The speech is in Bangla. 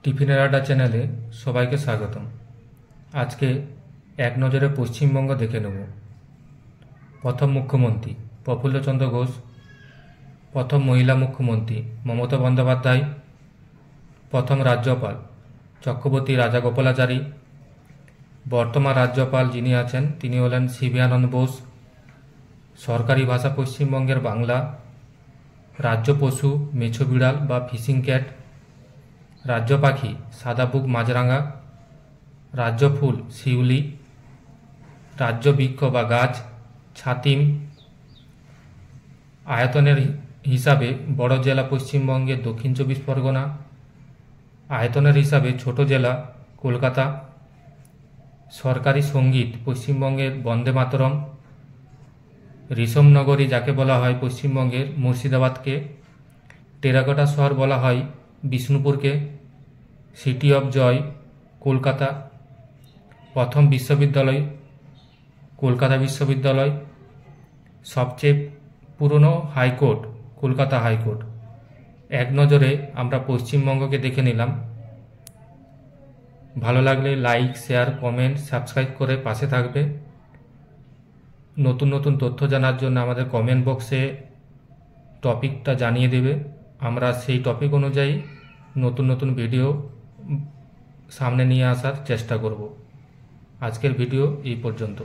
টিফিনের আড্ডা চ্যানেলে সবাইকে স্বাগতম। আজকে এক নজরে পশ্চিমবঙ্গ দেখে নেব। প্রথম মুখ্যমন্ত্রী প্রফুল্লচন্দ্র ঘোষ, প্রথম মহিলা মুখ্যমন্ত্রী মমতা বন্দ্যোপাধ্যায়, প্রথম রাজ্যপাল চক্রবর্তী রাজাগোপালাচারী, বর্তমান রাজ্যপাল যিনি আছেন তিনি হলেন সিভি আনন্দ বোস। সরকারি ভাষা পশ্চিমবঙ্গের বাংলা। রাজ্য পশু মেছো বিড়াল বা ফিশিং ক্যাট। রাজ্য পাখি সাদা বুক মাছরাঙা। রাজ্য ফুল শিউলি। রাজ্য বৃক্ষ বা গাছ ছাতিম। আয়তনের হিসাবে বড় জেলা পশ্চিমবঙ্গের দক্ষিণ 24 পরগনা। আয়তনের হিসাবে ছোট জেলা কলকাতা। সরকারি সঙ্গীত পশ্চিমবঙ্গের বন্দে মাতরম। রেশম নগরী যাকে বলা হয় পশ্চিমবঙ্গের মুর্শিদাবাদকে। টেরাকোটা শহর বলা হয় বিষ্ণুপুরকে। City of joy Kolkata. প্রথম বিশ্ববিদ্যালয় কলকাতা বিশ্ববিদ্যালয়। সবচেয়ে পুরনো হাইকোর্ট কলকাতা হাইকোর্ট। এক নজরে আমরা পশ্চিমবঙ্গকে দেখে নিলাম। ভালো লাগলে লাইক, শেয়ার, কমেন্ট, সাবস্ক্রাইব করে পাশে থাকবে। নতুন নতুন তথ্য জানার জন্য আমাদের কমেন্ট বক্সে টপিকটা জানিয়ে দেবে। আমরা সেই টপিক অনুযায়ী নতুন নতুন ভিডিও সামনে নিয়ে আসার চেষ্টা করব। আজকের ভিডিও এই পর্যন্ত।